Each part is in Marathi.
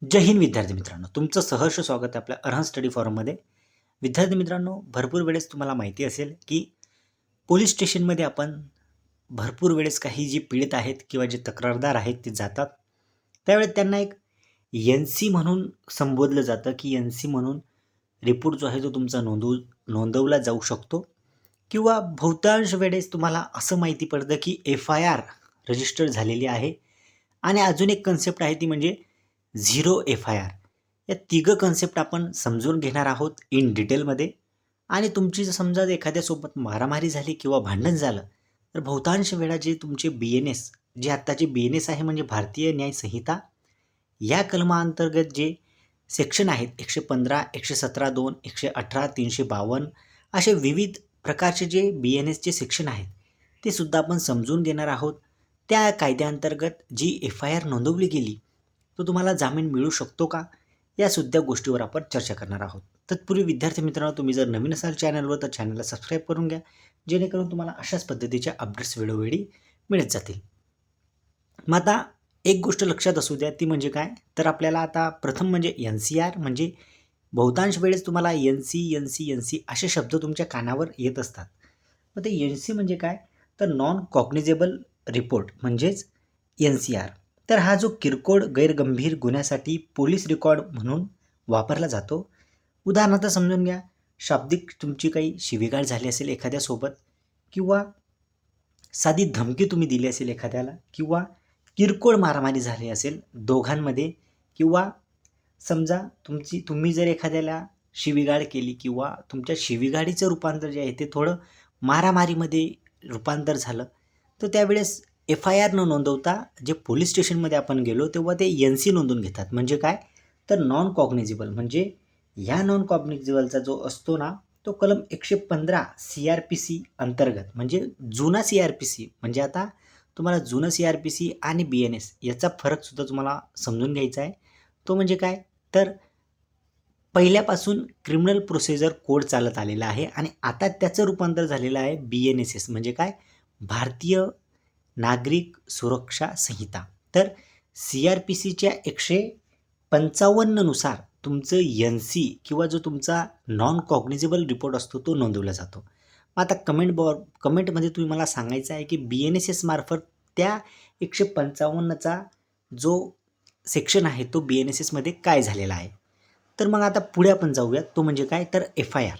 जय हिंद विद्यार्थी मित्रांनो, तुमचं सहर्ष स्वागत आहे आपल्या अरहंत स्टडी फॉरममध्ये. विद्यार्थी मित्रांनो, भरपूर वेळेस तुम्हाला माहिती असेल की पोलीस स्टेशनमध्ये आपण भरपूर वेळेस काही जी पीडित आहेत किंवा जे तक्रारदार आहेत ते जातात. त्यावेळेस त्यांना एक एन सी म्हणून संबोधलं जातं की एन सी म्हणून रिपोर्ट जो आहे तो तुमचा नोंदवला जाऊ शकतो. किंवा बहुतांश वेळेस तुम्हाला असं माहिती पडतं की FIR रजिस्टर झालेली आहे. आणि अजून एक कन्सेप्ट आहे ती म्हणजे झिरो FIR. या तिघं कन्सेप्ट आपण समजून घेणार आहोत इन डिटेलमध्ये. आणि तुमची जर समजा एखाद्यासोबत मारामारी झाली किंवा भांडण झालं तर बहुतांश वेळा जे तुमचे BNS, जे आत्ताचे BNS आहे म्हणजे भारतीय न्याय संहिता, या कलमाअंतर्गत जे सेक्शन आहेत 115, 117(2), 118, 352 असे विविध प्रकारचे जे BNSचे सेक्शन आहेत ते सुद्धा आपण समजून घेणार आहोत. त्या कायद्याअंतर्गत जी FIR नोंदवली गेली तो तुम्हाला जामीन मिळू शकतो का, या सुद्धा गोष्टीवर आपण चर्चा करणार आहोत. तत्पूर्वी विद्यार्थी मित्रांनो, तुम्ही जर नवीन असाल चॅनलवर तर चॅनलला सबस्क्राईब करून घ्या, जेणेकरून तुम्हाला अशाच पद्धतीच्या अपडेट्स वेळोवेळी मिळत जातील. मग आता एक गोष्ट लक्षात असू द्या, ती म्हणजे काय, तर आपल्याला आता प्रथम म्हणजे NCR म्हणजे बहुतांश वेळेस तुम्हाला NC असे शब्द तुमच्या कानावर येत असतात. मग ते NC म्हणजे काय, तर नॉन कॉग्निजेबल रिपोर्ट म्हणजेच NCR. तर हा जो किरकोळ गैरगंभीर गुन्ह्यासाठी पोलीस रेकॉर्ड म्हणून वापरला जातो. उदाहरणार्थ समजून घ्या, शाब्दिक तुमची काही शिवीगाळ झाली असेल एखाद्यासोबत, किंवा साधी धमकी तुम्ही दिली असेल एखाद्याला, किंवा किरकोळ मारामारी झाली असेल दोघांमध्ये, किंवा समजा तुम्ही जर एखाद्याला शिवीगाळ केली किंवा तुमच्या शिवीगाळीचं रूपांतर जे आहे ते थोडं मारामारीमध्ये रूपांतर झालं, तर त्यावेळेस FIR न नोंदवता जे पोलीस स्टेशनमध्ये आपण गेलो तेव्हा ते NC नोंदवून घेतात. म्हणजे काय, तर नॉन कॉग्निजेबल. म्हणजे ह्या नॉन कॉग्निजेबलचा जो असतो ना, तो कलम 115 CRPC अंतर्गत, म्हणजे जुना CRPC, म्हणजे आता तुम्हाला जुनं CRPC आणि BNS याचा फरकसुद्धा तुम्हाला समजून घ्यायचा आहे. तो म्हणजे काय, तर पहिल्यापासून क्रिमिनल प्रोसिजर कोड चालत आलेला आहे आणि आता त्याचं रूपांतर झालेलं आहे BNSS. म्हणजे काय, भारतीय नागरिक सुरक्षा संहिता. तर CRPCच्या 155 नुसार तुमचं NC किंवा जो तुमचा नॉन कॉग्निजेबल रिपोर्ट असतो तो नोंदवला जातो. मग आता कमेंटमध्ये तुम्ही मला सांगायचं आहे की BNSS मार्फत त्या 155चा जो सेक्शन आहे तो BNSSमध्ये काय झालेला आहे. तर मग आता पुढे आपण जाऊयात, तो म्हणजे काय, तर FIR.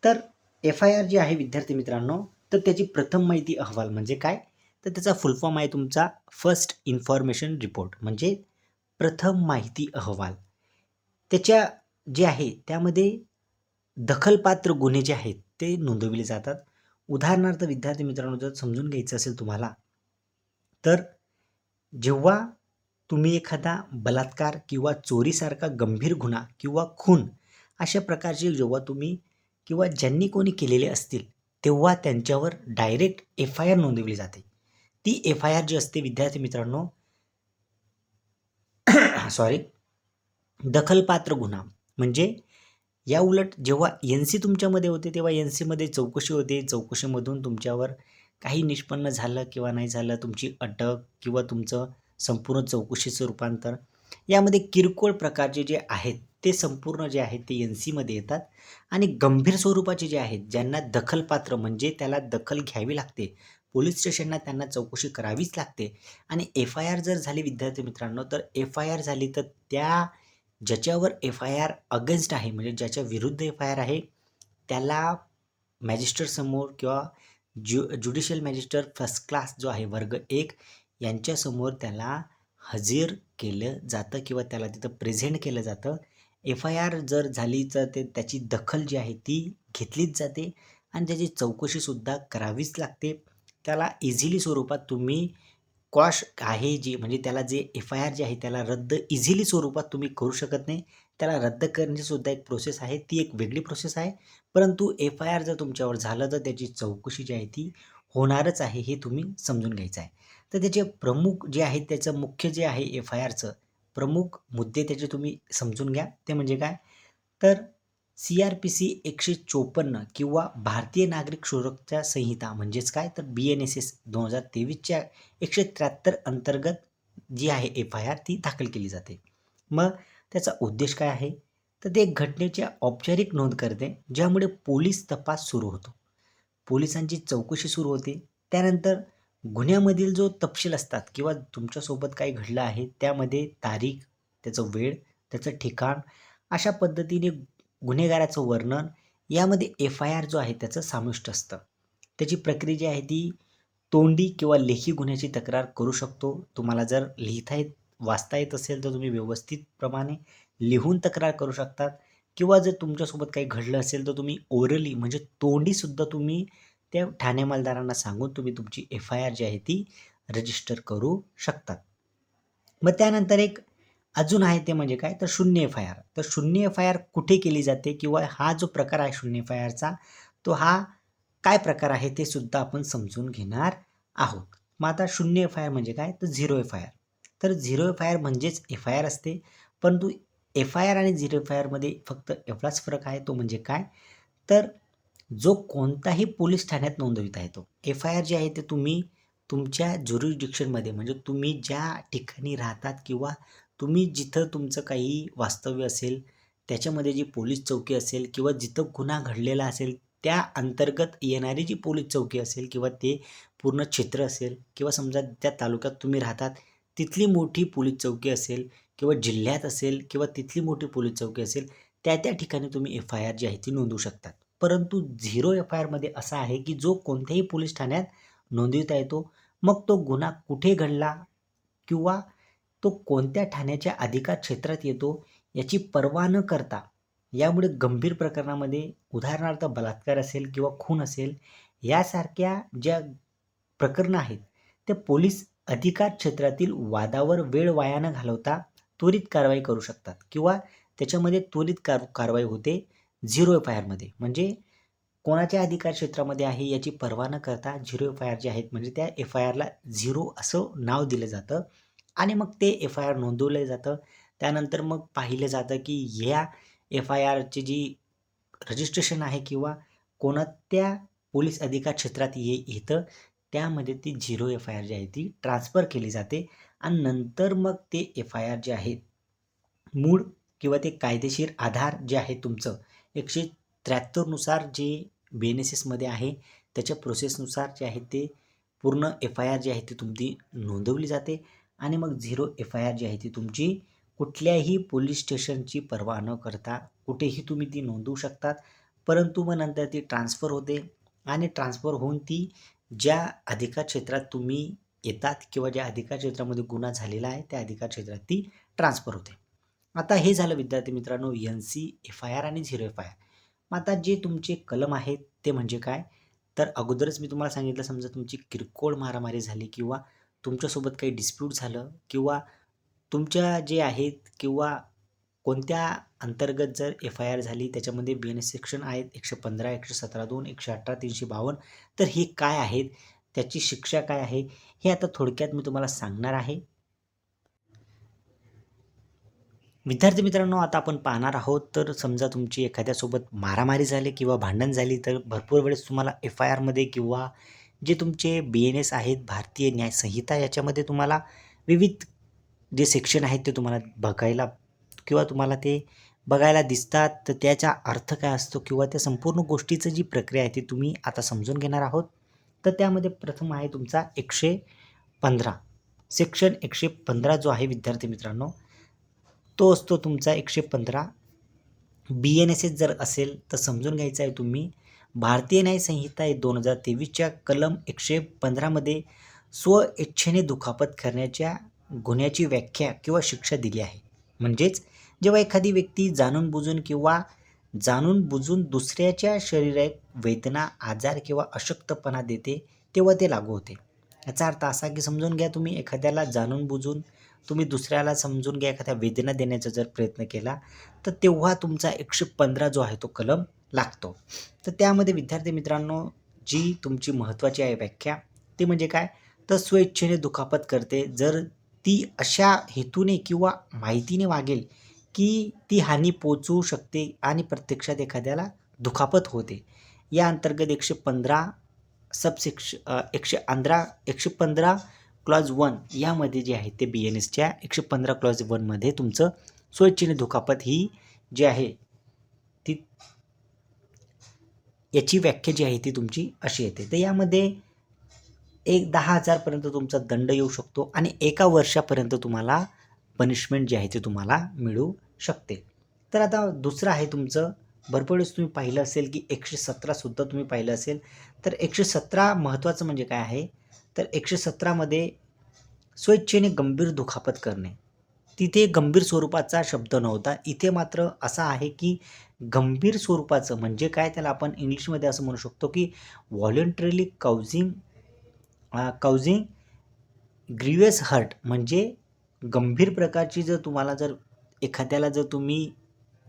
तर FIR जी आहे विद्यार्थी मित्रांनो, तर त्याची प्रथम माहिती अहवाल म्हणजे काय, तर त्याचा फुल फॉर्म आहे तुमचा फर्स्ट इन्फॉर्मेशन रिपोर्ट, म्हणजे प्रथम माहिती अहवाल. त्याच्या जे आहे त्यामध्ये दखलपात्र गुन्हे जे आहेत ते नोंदविले जातात. उदाहरणार्थ विद्यार्थी मित्रांनो, जर समजून घ्यायचं असेल तुम्हाला, तर जेव्हा तुम्ही एखादा बलात्कार किंवा चोरीसारखा गंभीर गुन्हा किंवा खून अशा प्रकारचे जेव्हा तुम्ही किंवा ज्यांनी कोणी केलेले असतील तेव्हा त्यांच्यावर डायरेक्ट FIR नोंदवली जाते. ती FIR जी असते विद्यार्थी मित्रांनो, सॉरी, दखलपात्र गुन्हा. म्हणजे या उलट जेव्हा NC तुमच्यामध्ये होते तेव्हा NCमध्ये चौकशी होते, चौकशीमधून तुमच्यावर काही निष्पन्न झालं किंवा नाही झालं, तुमची अटक किंवा तुमचं संपूर्ण चौकशीचं रूपांतर, यामध्ये किरकोळ प्रकारचे जे आहेत ते संपूर्ण जे आहेत ते NCमध्ये येतात. आणि गंभीर स्वरूपाचे जे आहेत, ज्यांना दखलपात्र म्हणजे त्याला दखल घ्यावी लागते, पोलीस स्टेशनला त्यांना चौकशी करावीच लागते. आणि FIR जर झाली विद्यार्थी मित्रांनो, तर FIR झाली तर त्या ज्याच्यावर FIR अगेन्स्ट आहे, म्हणजे ज्याच्या विरुद्ध FIR आहे, त्याला मॅजिस्ट्रेटसमोर किंवा ज्युडिशियल मॅजिस्ट्रेट फर्स्ट क्लास जो आहे वर्ग 1 यांच्यासमोर त्याला हजर केलं जातं किंवा त्याला तिथं प्रेझेंट केलं जातं. FIR जर झाली तर त्याची दखल जी आहे ती घेतलीच जाते आणि त्याची चौकशीसुद्धा करावीच लागते. त्याला इझिली स्वरूपात तुम्ही क्वॉश आहे जी, म्हणजे त्याला जे FIR जे आहे त्याला रद्द इझिली स्वरूपात तुम्ही करू शकत नाही. त्याला रद्द करण्याची सुद्धा एक प्रोसेस आहे, ती एक वेगळी प्रोसेस आहे. परंतु FIR जर तुमच्यावर झालं तर त्याची चौकशी जी आहे ती होणारच आहे, हे तुम्ही समजून घ्यायचं आहे. तर त्याचे प्रमुख जे आहेत, त्याचं मुख्य जे आहे FIRचं प्रमुख मुद्दे त्याचे तुम्ही समजून घ्या. ते म्हणजे काय, तर CRPC 154 किंवा भारतीय नागरिक सुरक्षा संहिता म्हणजेच काय, तर BNSS 2023च्या 173 अंतर्गत जी आहे FIR ती दाखल केली जाते. मग त्याचा उद्देश काय आहे? तर ते एक घटनेची औपचारिक नोंद करते, ज्यामुळे पोलीस तपास सुरू होतो. पोलिसांची चौकशी सुरू होते. त्यानंतर गुन्ह्यामधील जो तपशील असतात किंवा तुमच्यासोबत काय घडलं आहे, त्यामध्ये तारीख, त्याचं वेळ, त्याचं ठिकाण अशा पद्धतीने गुन्हेगाराचं वर्णन यामध्ये एफ-आय-आर जो आहे त्याचं समाविष्ट असतं. त्याची प्रक्रिया जी आहे ती तोंडी किंवा लेखी गुन्ह्याची तक्रार करू शकतो. तुम्हाला जर वाचता येत असेल तर तुम्ही व्यवस्थितप्रमाणे लिहून तक्रार करू शकतात किंवा जर तुमच्यासोबत काही घडलं असेल तर तुम्ही ओरली म्हणजे तोंडीसुद्धा तुम्ही त्या ठाणे अंमलदारांना सांगून तुम्ही तुमची एफ-आय-आर जी आहे ती रजिस्टर करू शकतात. मग त्यानंतर एक अजून आहे ते म्हणजे काय तर शून्य एफ-आय-आर. तर शून्य एफ-आय-आर कुठे केली जाते किंवा हा जो प्रकार आहे शून्य एफ-आय-आरचा तो हा काय प्रकार आहे ते सुद्धा आपण समजून घेणार आहोत. मग आता शून्य एफ-आय-आर म्हणजे काय तर झिरो एफ-आय-आर. तर झिरो एफ-आय-आर म्हणजेच एफ-आय-आर असते, परंतु एफ-आय-आर आणि झिरो एफ-आय-आरमध्ये फक्त एवढाच फरक आहे, तो म्हणजे काय तर जो कोणताही पोलीस ठाण्यात नोंदविता येतो. एफ-आय-आर जे आहे ते तुम्ही तुमच्या ज्युरिस्डिक्शनमध्ये म्हणजे तुम्ही ज्या ठिकाणी राहतात किंवा तुम्ही जिथं तुमचं काही वास्तव्य असेल, त्याच्यामध्ये जी पोलीस चौकी असेल किंवा जिथं गुन्हा घडलेला असेल, त्या अंतर्गत येणारी जी पोलीस चौकी असेल किंवा ते पूर्ण क्षेत्र असेल किंवा समजा त्या तालुक्यात तुम्ही राहतात, तिथली मोठी पोलीस चौकी असेल किंवा जिल्ह्यात असेल किंवा तिथली मोठी पोलीस चौकी असेल, त्या ठिकाणी तुम्ही एफ-आय-आर जी आहे ती नोंदवू शकतात. परंतु झिरो एफ-आय-आरमध्ये असा आहे, की जो कोणत्याही पोलीस ठाण्यात नोंदविता येतो. मग तो गुन्हा कुठे घडला किंवा तो कोणत्या ठाण्याच्या अधिकार क्षेत्रात येतो याची पर्वा न करता यामुळे गंभीर प्रकरणामध्ये उदाहरणार्थ बलात्कार असेल किंवा खून असेल यासारख्या ज्या प्रकरणं आहेत ते पोलीस अधिकार क्षेत्रातील वादावर वेळ वाया न घालवता त्वरित कारवाई करू शकतात किंवा त्याच्यामध्ये त्वरित कारवाई होते झिरो एफ-आय-आरमध्ये. म्हणजे कोणाच्या अधिकार क्षेत्रामध्ये आहे याची पर्वा न करता झिरो एफ-आय-आर जे आहेत म्हणजे त्या एफ-आय-आरला झिरो असं नाव दिलं जातं आणि मग ते एफ-आय-आर नोंदवलं जातं. त्यानंतर मग पाहिलं जातं की ह्या एफ-आय-आरची जी रजिस्ट्रेशन आहे किंवा कोणत्या पोलीस अधिकार क्षेत्रात येतं त्यामध्ये ती झिरो एफ-आय-आर जी आहे ती ट्रान्सफर केली जाते आणि नंतर मग ते एफ-आय-आर जे आहे मूळ किंवा ते कायदेशीर आधार जे आहे तुमचं 173 नुसार जे बी-एन-एस-एसमध्ये आहे त्याच्या प्रोसेसनुसार जे आहे ते पूर्ण एफ-आय-आर जी आहे ती तुमची नोंदवली जाते आणि मग झिरो एफ-आय-आर जी आहे ती तुमची कुठल्याही पोलीस स्टेशनची पर्वा न करता कुठेही तुम्ही ती नोंदवू शकतात. परंतु मग नंतर ती ट्रान्सफर होते आणि ट्रान्सफर होऊन ती ज्या अधिकार क्षेत्रात तुम्ही येतात किंवा ज्या अधिकार क्षेत्रामध्ये गुन्हा झालेला आहे त्या अधिकार क्षेत्रात ती ट्रान्सफर होते. आता हे झालं विद्यार्थी मित्रांनो एन-सी, एफ-आय-आर आणि झिरो एफ-आय-आर. मग आता जे तुमचे कलम आहेत ते म्हणजे काय तर अगोदरच मी तुम्हाला सांगितलं समजा तुमची किरकोळ मारामारी झाली किंवा तुमच्यासोबत काही डिस्प्यूट झालं किंवा तुमच्या जे आहेत किंवा कोणत्या अंतर्गत जर एफ-आय-आर झाली त्याच्यामध्ये बी-एन-एस सेक्शन आहेत 115, 117(2), 118, 352 तर हे काय आहेत, त्याची शिक्षा काय आहे हे आता थोडक्यात मी तुम्हाला सांगणार आहे. विद्यार्थी मित्रांनो आता आपण पाहणार आहोत तर समजा तुमची एखाद्यासोबत मारामारी झाली किंवा भांडण झाली तर भरपूर वेळेस तुम्हाला एफ-आय-आरमध्ये किंवा जे तुमचे बी-एन-एस आहेत भारतीय न्याय संहिता याच्यामध्ये तुम्हाला विविध जे सेक्शन आहेत ते तुम्हाला बघायला किंवा तुम्हाला ते बघायला दिसतात. तर त्याचा अर्थ काय असतो किंवा त्या संपूर्ण गोष्टीचं जी प्रक्रिया आहे ती तुम्ही आता समजून घेणार आहोत. तर त्यामध्ये प्रथम आहे तुमचा 115 सेक्शन 115 जो आहे विद्यार्थी मित्रांनो तो असतो तुमचा 115. बी-एन-एस-एस जर असेल तर समजून घ्यायचं आहे तुम्ही भारतीय न्याय संहिता 2023च्या कलम 115मध्ये स्व-इच्छेने दुखापत करण्याच्या गुन्ह्याची व्याख्या किंवा शिक्षा दिली आहे. म्हणजेच जेव्हा एखादी व्यक्ती जाणून बुजून दुसऱ्याच्या शरीरात वेदना, आजार किंवा अशक्तपणा देते तेव्हा ते लागू होते. याचा अर्थ असा की समजून घ्या तुम्ही एखाद्याला जाणून बुजून तुम्ही दुसऱ्याला समजून घ्या एखाद्या वेदना देण्याचा जर प्रयत्न केला तर तेव्हा तुमचा 115 जो आहे तो कलम लागतो. तर त्यामध्ये विद्यार्थी मित्रांनो जी तुमची महत्त्वाची आहे व्याख्या ती म्हणजे काय तर स्वेच्छेने दुखापत करते जर ती अशा हेतूने किंवा माहितीने वागेल की ती हानी पोचवू शकते आणि प्रत्यक्षात एखाद्याला दुखापत होते. या अंतर्गत 115 115 क्लॉज 1 यामध्ये जे आहे ते बी-एन-एसच्या 115 क्लॉज 1मध्ये तुमचं स्वेच्छेने दुखापत ही जी आहे ती याची व्याख्या जी आहे ती तुमची अशी येते. तर यामध्ये 10,000पर्यंत तुमचा दंड येऊ शकतो आणि 1 वर्षापर्यंत तुम्हाला पनिशमेंट जी आहे ती तुम्हाला मिळू शकते. तर आता दुसरं आहे तुमचं, भरपूर वेळेस तुम्ही पाहिलं असेल की 117 तुम्ही पाहिलं असेल. तर 117 महत्त्वाचं म्हणजे काय आहे, तर 117 मध्ये स्वेच्छेने गंभीर दुखापत करणे. तिथे गंभीर स्वरूपाचा शब्द नव्हता. इथे मात्र असा आहे की गंभीर स्वरूपाचं म्हणजे काय, त्याला आपण इंग्लिशमध्ये असं म्हणू शकतो की व्हॉलंटरीली काउजिंग ग्रीवियस हर्ट, म्हणजे गंभीर प्रकारची जर तुम्हाला जर एखाद्याला जर तुम्ही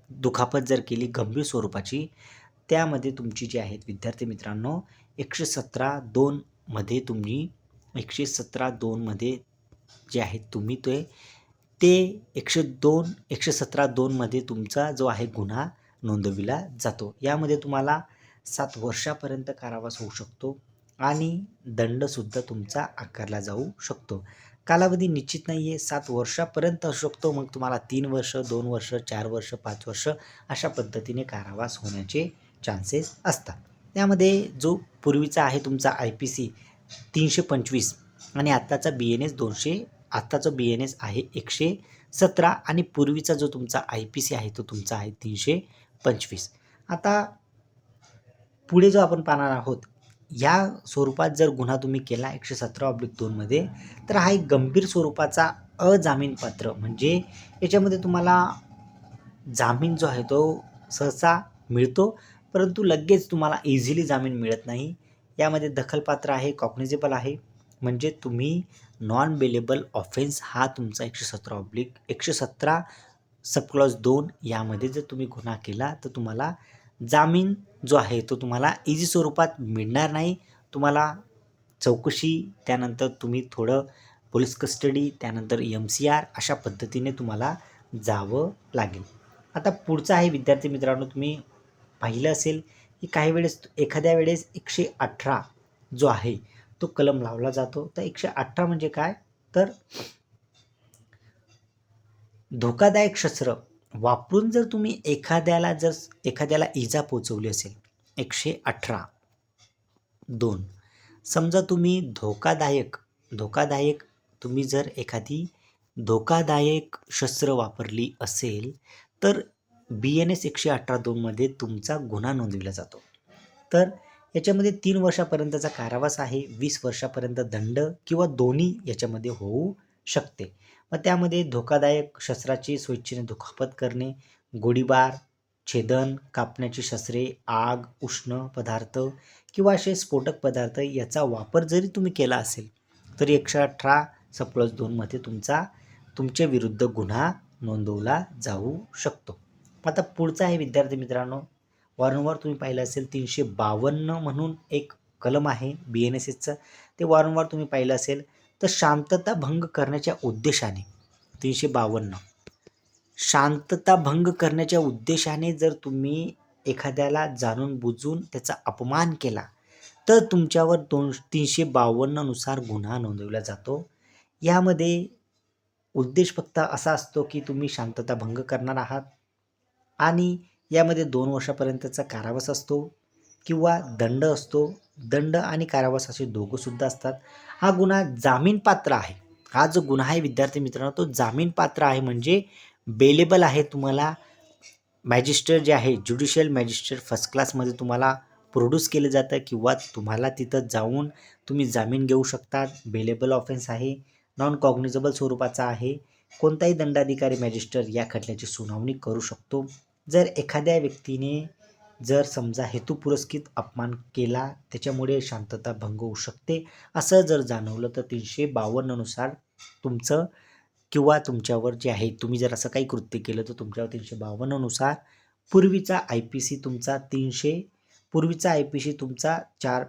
दुखापत जर केली गंभीर स्वरूपाची, त्यामध्ये तुमची जी आहेत विद्यार्थी मित्रांनो 117(2) मध्ये तुम्ही 117(2) मध्ये जे आहेत तुम्ही ते 117(2) मध्ये तुमचा जो आहे गुन्हा नोंदविला जातो. यामध्ये तुम्हाला 7 वर्षापर्यंत कारावास होऊ शकतो आणि दंडसुद्धा तुमचा आकारला जाऊ शकतो. कालावधी निश्चित नाही आहे, 7 वर्षापर्यंत असू शकतो. मग तुम्हाला 3 वर्ष, 2 वर्ष, 4 वर्ष, 5 वर्ष अशा पद्धतीने कारावास होण्याचे चान्सेस असतात. त्यामध्ये जो पूर्वीचा आहे तुमचा IPC 325 आणि आत्ताचा BNS 200, आत्ताचा BNS आहे 117 आणि पूर्वीचा जो तुमचा IPC आहे तो तुमचा आहे 325. आता पुढे जो आपण पाहणार आहोत, या स्वरूपात जर गुन्हा तुम्ही केला 117/2 मध्ये, तर हा एक गंभीर स्वरूपाचा अजामीनपात्र, म्हणजे याच्यामध्ये तुम्हाला जामीन जो आहे तो सहसा मिळतो, परंतु लगेच तुम्हाला इझिली जामीन मिळत नाही. यामध्ये दखलपात्र आहे, कॉग्निझेबल आहे, म्हणजे तुम्ही नॉन बेलेबल ऑफेन्स हा तुमचा 117 सब क्लॉज 2 यामध्ये जर तुम्ही गुन्हा केला तर तुम्हाला जामीन जो आहे तो तुम्हाला इझी स्वरूपात मिळणार नाही. तुम्हाला चौकशी, त्यानंतर तुम्ही थोडं पोलीस कस्टडी, त्यानंतर MCR अशा पद्धतीने तुम्हाला जावं लागेल. आता पुढचं आहे विद्यार्थी मित्रांनो, तुम्ही पाहिलं असेल की काही वेळेस एखाद्या वेळेस 118 जो आहे तो कलम लावला जातो. तर 118 म्हणजे काय, तर धोकादायक शस्त्र वापरून जर तुम्ही एखाद्याला इजा पोचवली असेल 118(2), समजा तुम्ही धोकादायक तुम्ही जर एखादी धोकादायक शस्त्र वापरली असेल तर BNS 118(2) मध्ये तुमचा गुन्हा नोंदविला जातो. तर याच्यामध्ये 3 वर्षापर्यंतचा कारावास आहे, 20 वर्षापर्यंत दंड किंवा दोन्ही याच्यामध्ये होऊ शकते. मग त्यामध्ये धोकादायक शस्त्राची स्वेच्छेने दुखापत करणे, गोळीबार, छेदन, कापण्याची शस्त्रे, आग, उष्ण पदार्थ किंवा असे स्फोटक पदार्थ याचा वापर जरी तुम्ही केला असेल तरी 118 सब क्लॉज 2 मध्ये तुमच्या विरुद्ध गुन्हा नोंदवला जाऊ शकतो. आता पुढचा आहे विद्यार्थी मित्रांनो, वारंवार तुम्ही पाहिलं असेल 352 म्हणून एक कलम आहे BNSSचं, ते वारंवार तुम्ही पाहिलं असेल. तर शांतता भंग करण्याच्या उद्देशाने 352 शांतता भंग करण्याच्या उद्देशाने जर तुम्ही एखाद्याला जाणून बुजून त्याचा अपमान केला तर तुमच्यावर 352 नुसार गुन्हा नोंदवला जातो. यामध्ये उद्देश फक्त असा असतो की तुम्ही शांतता भंग करणार आहात आणि यामध्ये 2 वर्षापर्यंतचा कारावास असतो किंवा दंड असतो. दंड आणि कारावास असे दोघंसुद्धा असतात. हा गुन्हा जामीनपात्र आहे. हा जो गुन्हा आहे विद्यार्थी मित्रांनो तो जामीनपात्र आहे, म्हणजे बेलेबल आहे. तुम्हाला मॅजिस्ट्रेट जे आहे ज्युडिशियल मॅजिस्ट्रेट फर्स्ट क्लासमध्ये तुम्हाला प्रोड्यूस केलं जातं किंवा तुम्हाला तिथं जाऊन तुम्ही जामीन घेऊ शकतात. बेलेबल ऑफेन्स आहे, नॉन कॉग्निझेबल स्वरूपाचा आहे. कोणताही दंडाधिकारी मॅजिस्ट्रेट या खटल्याची सुनावणी करू शकतो. जर एखाद्या व्यक्तीने जर समजा हेतुपुरस्कृत अपमान केला, त्याच्यामुळे शांतता भंग होऊ शकते असं जर जाणवलं तर 352 नुसार तुमचं किंवा तुमच्यावर जे आहे तुम्ही जर असं काही कृत्य केलं तर तुमच्यावर 352 नुसार पूर्वीचा IPC तुमचा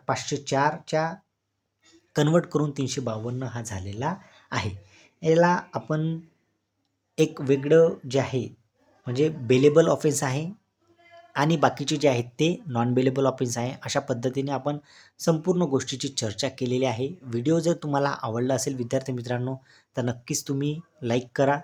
504च्या कन्वर्ट करून 352 हा झालेला आहे. याला आपण एक वेगळं जे आहे म्हणजे बेलेबल ऑफेन्स आहे आणि बाकीचे जे आहेत ते नॉन बेलेबल ऑफेन्स आहे. अशा पद्धतीने आपण संपूर्ण गोष्टीची चर्चा केलेली आहे. व्हिडिओ जर तुम्हाला आवडला असेल विद्यार्थी मित्रांनो तर नक्कीच तुम्ही लाईक करा.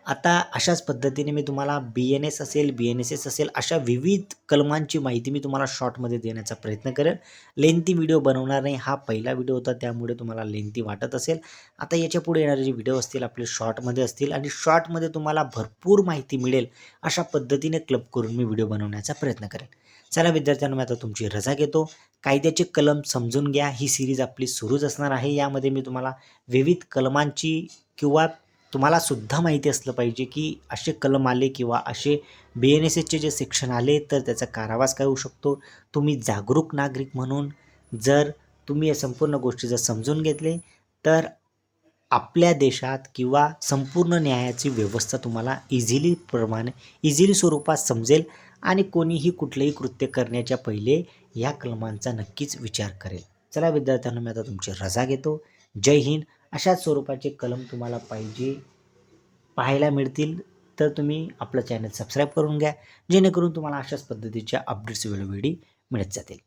आता अशाच पद्धतीने मी तुम्हाला BNS असेल, BNSS असेल अशा विविध कलमांची माहिती मी तुम्हाला शॉर्टमध्ये देण्याचा प्रयत्न करेन. लेंथी व्हिडिओ बनवणार नाही. हा पहिला व्हिडिओ होता त्यामुळे तुम्हाला लेंथी वाटत असेल. आता याच्यापुढे येणारे जे व्हिडिओ असतील आपले शॉर्टमध्ये असतील आणि शॉर्टमध्ये तुम्हाला भरपूर माहिती मिळेल अशा पद्धतीने क्लब करून मी व्हिडिओ बनवण्याचा प्रयत्न करेन. चला विद्यार्थ्यांनो, मी आता तुमची रजा घेतो. कायद्याचे कलम समजून घ्या. ही सीरीज आपली सुरूच असणार आहे. यामध्ये मी तुम्हाला विविध कलमांची किंवा तुम्हाला सुद्धा माहिती असलं पाहिजे की असे कलम आले किंवा असे BNSSचे जे सेक्शन आले तर त्याचा कारावास काय होऊ शकतो. तुम्ही जागरूक नागरिक म्हणून जर तुम्ही या संपूर्ण गोष्टी जर समजून घेतले तर आपल्या देशात किंवा संपूर्ण न्यायाची व्यवस्था तुम्हाला इझिली स्वरूपात समजेल आणि कोणीही कुठलेही कृत्य करण्याच्या पहिले या कलमांचा नक्कीच विचार करेल. चला विद्यार्थ्यांनो, मी आता तुमची रजा घेतो. जय हिंद. अशाच स्वरूपाचे कलम तुम्हाला पाहायला मिळतील तर तुम्ही आपलं चॅनल सबस्क्राईब करून घ्या, जेणेकरून तुम्हाला अशाच पद्धतीच्या अपडेट्स वेळोवेळी मिळत जातील.